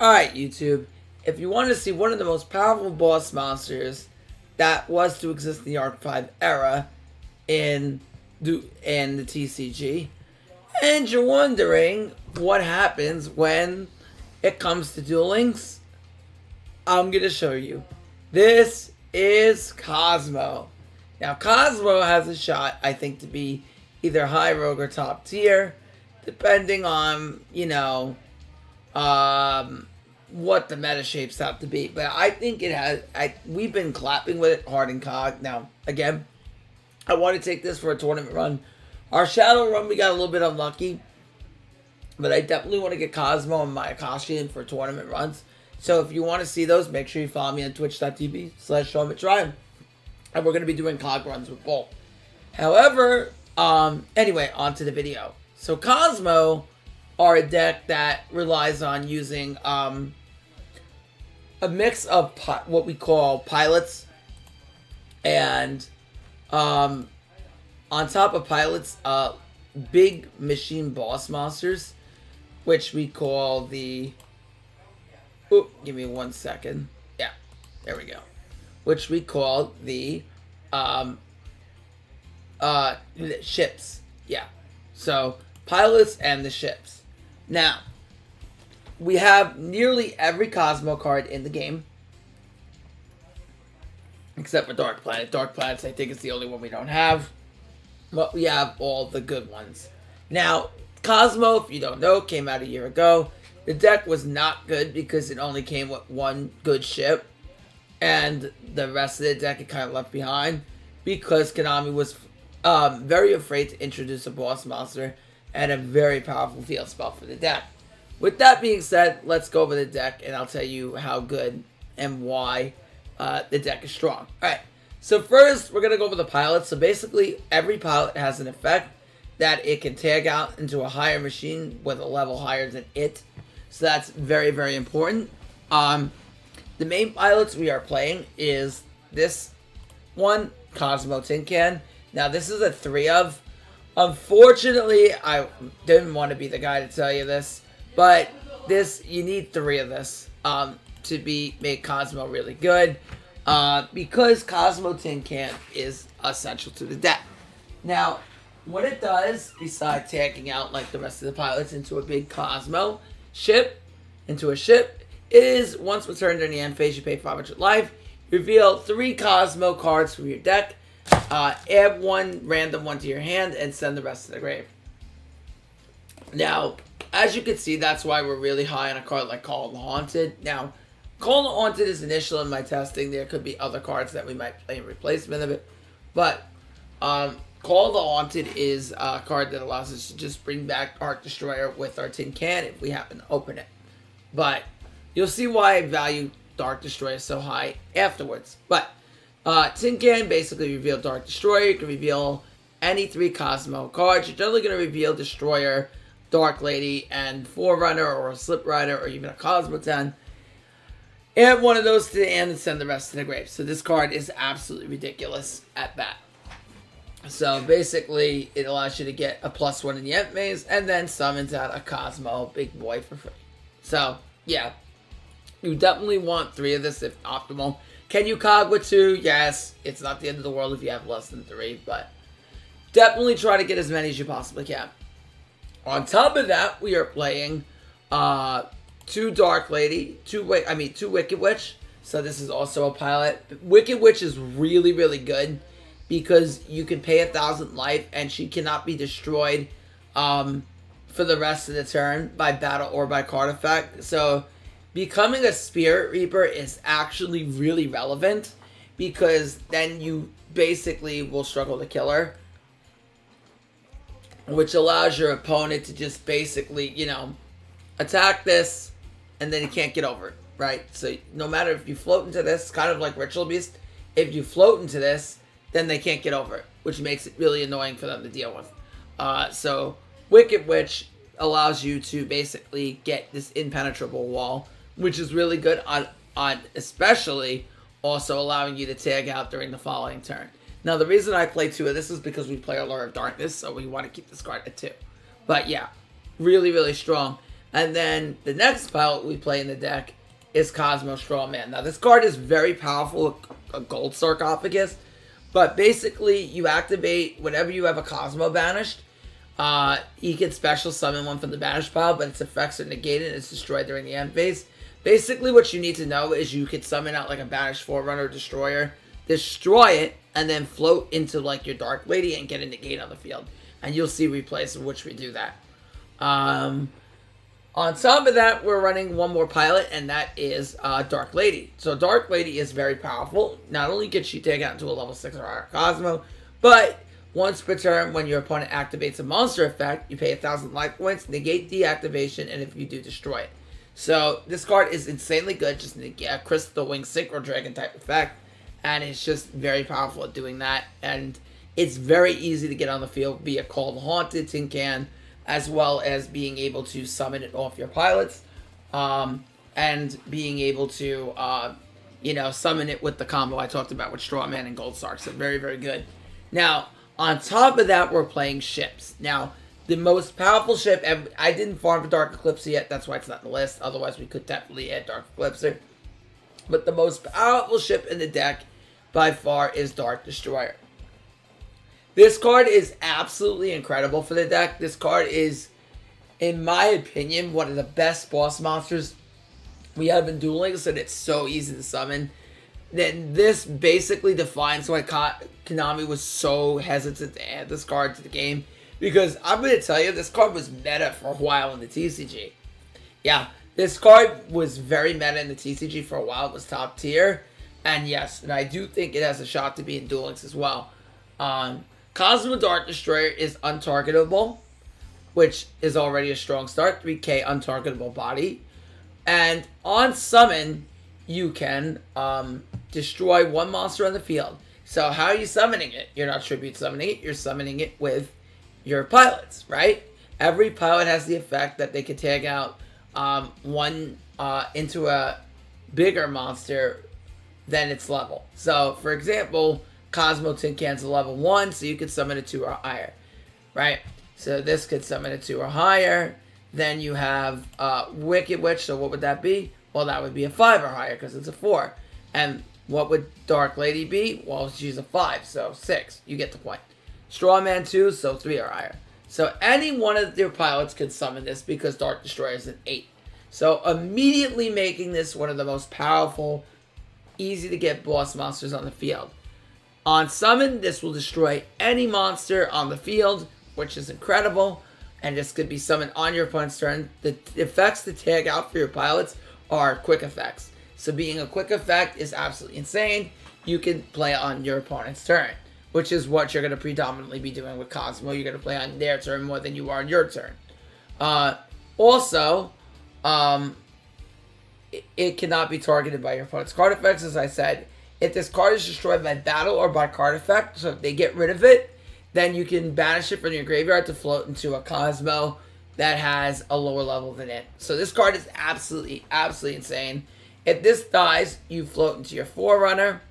Alright, YouTube, if you want to see one of the most powerful boss monsters that was to exist in the Arc 5 era in the TCG, and you're wondering what happens when it comes to Duel Links, I'm going to show you. This is Cosmo. Now, Cosmo has a shot, I think, to be either high rogue or top tier, depending on, what the meta shapes out to be. But I think it has, we've been clapping with it hard and cog. Now, again, I want to take this for a tournament run. Our shadow run, we got a little bit unlucky. But I definitely want to get Cosmo and my Akashi in for tournament runs. So if you want to see those, make sure you follow me on twitch.tv/Sean Matrai. And we're going to be doing cog runs with both. However, anyway, on to the video. So Cosmo are a deck that relies on using a mix of what we call pilots and on top of pilots, big machine boss monsters, which we call the... Oop, give me 1 second. Yeah, there we go. Which we call the ships. Yeah, so pilots and the ships. Now, we have nearly every Cosmo card in the game. Except for Dark Planet. Dark Planets, I think, is the only one we don't have. But we have all the good ones. Now, Cosmo, if you don't know, came out a year ago. The deck was not good because it only came with one good ship. And the rest of the deck it kind of left behind. Because Konami was very afraid to introduce a boss monster and a very powerful field spell for the deck. With that being said, let's go over the deck and I'll tell you how good and why the deck is strong. Alright, so first we're going to go over the pilots. So basically every pilot has an effect that it can tag out into a higher machine with a level higher than it. So that's very, very important. The main pilots we are playing is this one, Cosmo Tin Can. Now this is a 3 of. Unfortunately, I didn't want to be the guy to tell you this, but you need 3 of this to make Cosmo really good, because Cosmo Tin Can is essential to the deck. Now, what it does, besides tagging out like the rest of the pilots into a big Cosmo ship, is once returned during the end phase, you pay 500 life, reveal 3 Cosmo cards from your deck, add 1 random one to your hand, and send the rest to the grave. Now, as you can see, that's why we're really high on a card like Call of the Haunted. Now, Call of the Haunted is initial in my testing. There could be other cards that we might play in replacement of it. But, Call of the Haunted is a card that allows us to just bring back Arc Destroyer with our Tin Can if we happen to open it. But, you'll see why I value Dark Destroyer so high afterwards. But, Tin Can basically reveal Dark Destroyer. You can reveal any 3 Cosmo cards. You're generally going to reveal Destroyer, Dark Lady, and Forerunner, or a Slip Rider, or even a Cosmo Town. Add 1 of those to the end and send the rest to the grave. So this card is absolutely ridiculous at that. So basically, it allows you to get a +1 in the end phase, and then summons out a Cosmo big boy for free. So, yeah. You definitely want 3 of this if optimal. Can you cog with 2? Yes. It's not the end of the world if you have less than 3, but definitely try to get as many as you possibly can. On top of that, we are playing 2 Dark Lady, 2 Wicked Witch. So this is also a pilot. Wicked Witch is really, really good because you can pay 1,000 life and she cannot be destroyed for the rest of the turn by battle or by card effect. So becoming a Spirit Reaper is actually really relevant because then you basically will struggle to kill her, which allows your opponent to just basically, attack this and then you can't get over it, right? So no matter if you float into this, kind of like Ritual Beast, if you float into this, then they can't get over it, which makes it really annoying for them to deal with. So Wicked Witch allows you to basically get this impenetrable wall, which is really good on especially also allowing you to tag out during the following turn. Now, the reason I play 2 of this is because we play Allure of Darkness, so we want to keep this card at 2. But yeah, really, really strong. And then the next pilot we play in the deck is Cosmo Strawman. Now this card is very powerful, a gold sarcophagus, but basically you activate whenever you have a Cosmo banished. You can special summon one from the banished pile, but its effects are negated and it's destroyed during the end phase. Basically what you need to know is you could summon out like a banished Forerunner Destroyer, destroy it, and then float into like your Dark Lady and get a negate on the field. And you'll see replays of which we do that. On top of that, we're running one more pilot, and that is Dark Lady. So Dark Lady is very powerful. Not only can she take out into a level 6 or higher Cosmo, but once per turn, when your opponent activates a monster effect, you pay 1,000 life points, negate deactivation, and if you do, destroy it. So this card is insanely good, just a Crystal Wing Synchro Dragon type effect, and it's just very powerful at doing that. And it's very easy to get on the field via Call the Haunted, Tin Can, as well as being able to summon it off your pilots, and being able to, summon it with the combo I talked about with Strawman and Gold Sark. So very, very good. Now, on top of that, we're playing ships. Now, the most powerful ship, I didn't farm for Dark Eclipse yet, that's why it's not in the list, otherwise we could definitely add Dark Eclipse. But the most powerful ship in the deck, by far, is Dark Destroyer. This card is absolutely incredible for the deck. This card is, in my opinion, one of the best boss monsters we have in Duel Links, and it's so easy to summon. Then this basically defines why Konami was so hesitant to add this card to the game. Because I'm going to tell you, this card was meta for a while in the TCG. Yeah, this card was very meta in the TCG for a while. It was top tier. And yes, and I do think it has a shot to be in Duel Links as well. Cosmo Dark Destroyer is untargetable, which is already a strong start. 3k untargetable body. And on summon, you can destroy one monster on the field. So how are you summoning it? You're not tribute summoning it. You're summoning it with your pilots, right? Every pilot has the effect that they can tag out one into a bigger monster than its level. So, for example, Cosmo Tin Can's a level 1, so you could summon it 2 or higher, right? So this could summon it 2 or higher. Then you have Wicked Witch, so what would that be? Well, that would be a 5 or higher because it's a 4. And what would Dark Lady be? Well, she's a 5, so 6. You get the point. Strawman 2, so 3 or higher. So any one of your pilots could summon this because Dark Destroyer is an 8. So immediately making this one of the most powerful, easy to get boss monsters on the field. On summon, this will destroy any monster on the field, which is incredible. And this could be summoned on your opponent's turn. The effects to tag out for your pilots are quick effects. So being a quick effect is absolutely insane. You can play on your opponent's turn, which is what you're going to predominantly be doing with Cosmo. You're going to play on their turn more than you are on your turn. It cannot be targeted by your opponent's card effects, as I said. If this card is destroyed by battle or by card effect, so if they get rid of it, then you can banish it from your graveyard to float into a Cosmo that has a lower level than it. So this card is absolutely, absolutely insane. If this dies, you float into your Forerunner,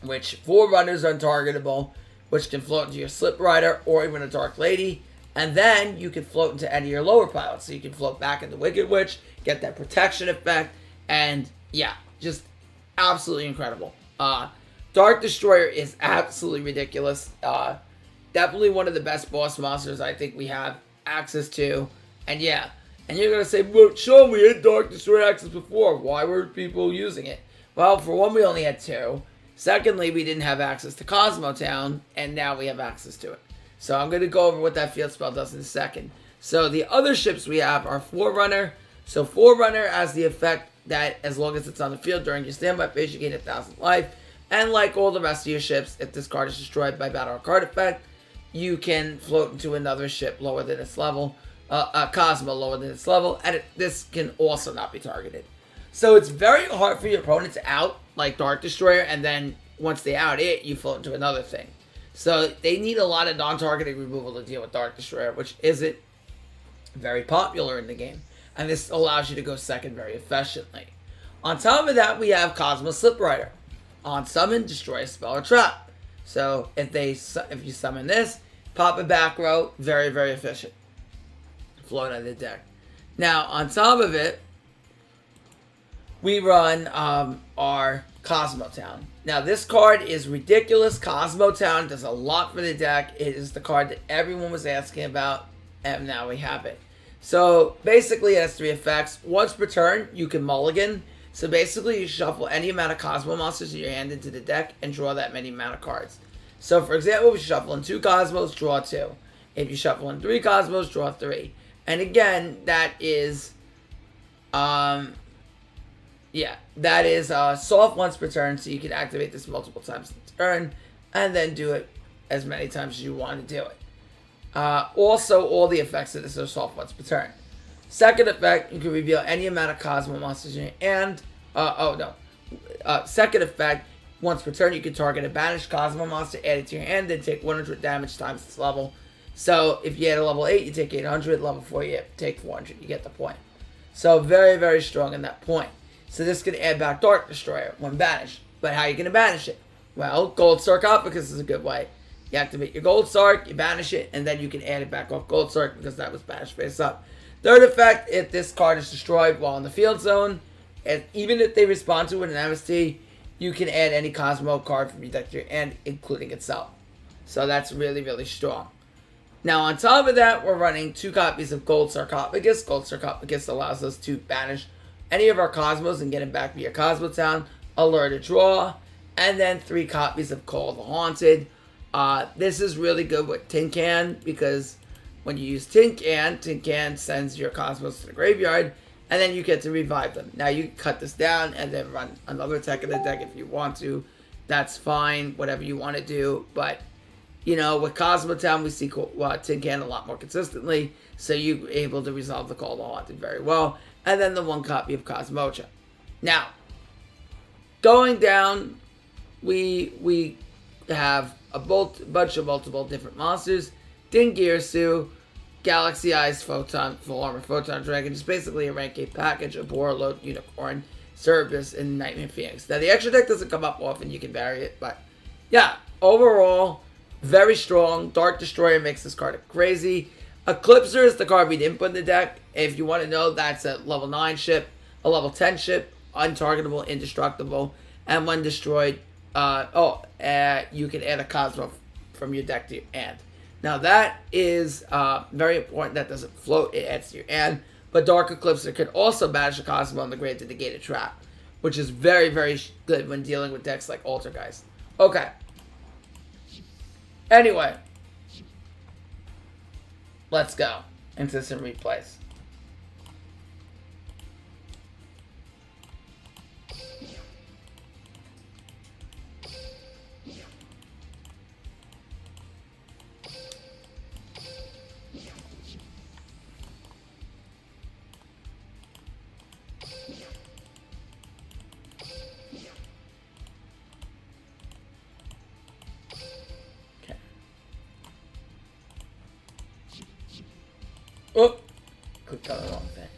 which Forerunners are untargetable, which can float into your Slip Rider or even a Dark Lady. And then you can float into any of your lower pilots. So you can float back into Wicked Witch, get that protection effect, and yeah, just absolutely incredible. Dark Destroyer is absolutely ridiculous. Definitely one of the best boss monsters I think we have access to. And yeah, and you're going to say, well, Sean, we had Dark Destroyer access before. Why were people using it? Well, for one, we only had 2. Secondly, we didn't have access to Cosmo Town, and now we have access to it. So I'm going to go over what that field spell does in a second. So the other ships we have are Forerunner. So Forerunner has the effect that as long as it's on the field during your standby phase, you gain 1,000 life. And like all the rest of your ships, if this card is destroyed by battle or card effect, you can float into another ship lower than its level, Cosmo lower than its level, and this can also not be targeted. So it's very hard for your opponent to out, like Dark Destroyer, and then once they out it, you float into another thing. So they need a lot of non-targeting removal to deal with Dark Destroyer, which isn't very popular in the game. And this allows you to go second very efficiently. On top of that, we have Cosmo Slip Rider. On summon, destroy a spell or trap. So if you summon this, pop a back row, very, very efficient. Float out of the deck. Now, on top of it, we run our Cosmo Town. Now, this card is ridiculous. Cosmo Town does a lot for the deck. It is the card that everyone was asking about, and now we have it. So, basically, it has 3 effects. Once per turn, you can mulligan. So, basically, you shuffle any amount of Cosmo monsters in your hand into the deck and draw that many amount of cards. So, for example, if you shuffle in 2 Cosmos, draw 2. If you shuffle in 3 Cosmos, draw 3. And again, that is... that is soft once per turn, so you can activate this multiple times per turn, and then do it as many times as you want to do it. Also, all the effects of this are soft once per turn. Second effect, you can reveal any amount of Cosmo monsters in your hand. Second effect, once per turn, you can target a banished Cosmo monster, add it to your hand, then take 100 damage times its level. So, if you had a level 8, you take 800, level 4, you take 400. You get the point. So, very, very strong in that point. So this can add back Dark Destroyer when banished. But how are you going to banish it? Well, Gold Sarcophagus is a good way. You activate your Gold Sarc, you banish it, and then you can add it back off Gold Sarc because that was banished face up. Third effect, if this card is destroyed while in the field zone, and even if they respond to it in MST, you can add any Cosmo card from your deck to your hand, including itself. So that's really, really strong. Now, on top of that, we're running 2 copies of Gold Sarcophagus. Gold Sarcophagus allows us to banish any of our Cosmos and get it back via Cosmo Town, Allure to Draw, and then 3 copies of Call of the Haunted. This is really good with Tin Can, because when you use Tin Can sends your Cosmos to the graveyard, and then you get to revive them. Now, you can cut this down and then run another tech in the deck if you want to. That's fine, whatever you want to do, but... You know, with Cosmo Town, we see Tin Can a lot more consistently, so you're able to resolve the Call of the Haunted very well. And then the 1 copy of Cosmocha. Now, going down, we have a bunch of multiple different monsters. Dingirsu, Galaxy Eyes, Photon, Full Armor, Photon Dragon, just basically a rank 8 package, a Borreload, Unicorn, Cerberus, and Nightmare Phoenix. Now, the extra deck doesn't come up often, you can vary it, but yeah, overall... very strong. Dark Destroyer makes this card crazy. Eclipser is the card we didn't put in the deck. If you want to know, that's a level 9 ship, a level 10 ship, untargetable, indestructible, and when destroyed, you can add a Cosmo from your deck to your hand. Now that is very important. That doesn't float, it adds to your hand. But Dark Eclipser could also banish a Cosmo on the grave to negate a trap, which is very, very good when dealing with decks like Altergeist. Okay. Anyway, let's go into some replays. Oh, clicked on the wrong thing.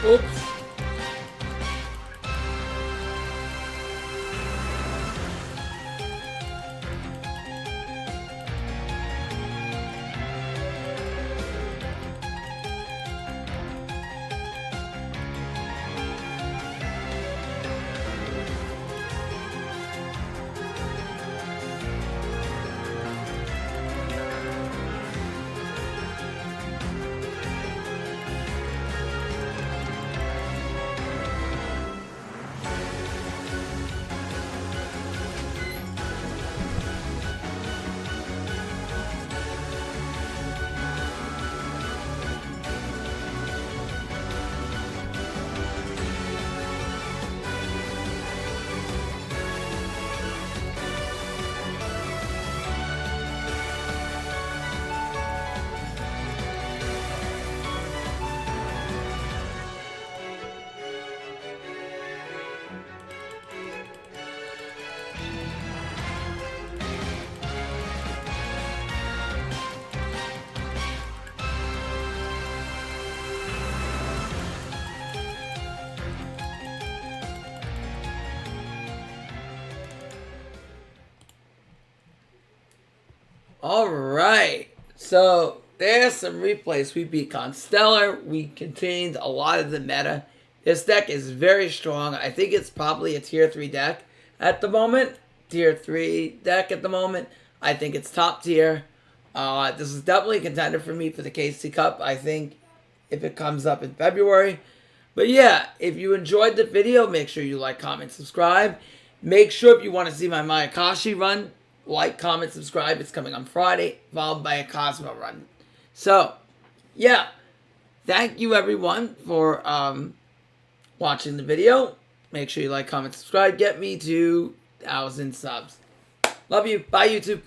Oops. All right, so there's some replays. We beat Constellar. We contained a lot of the meta. This deck is very strong. I think it's probably a tier 3 deck at the moment. Tier 3 deck at the moment. I think it's top tier. This is definitely a contender for me for the KC Cup, I think, if it comes up in February. But yeah, if you enjoyed the video, make sure you like, comment, subscribe. Make sure if you want to see my Mayakashi run, like, comment, subscribe. It's coming on Friday, followed by a Cosmo run. So, yeah. Thank you, everyone, for watching the video. Make sure you like, comment, subscribe. Get me to 1,000 subs. Love you. Bye, YouTube.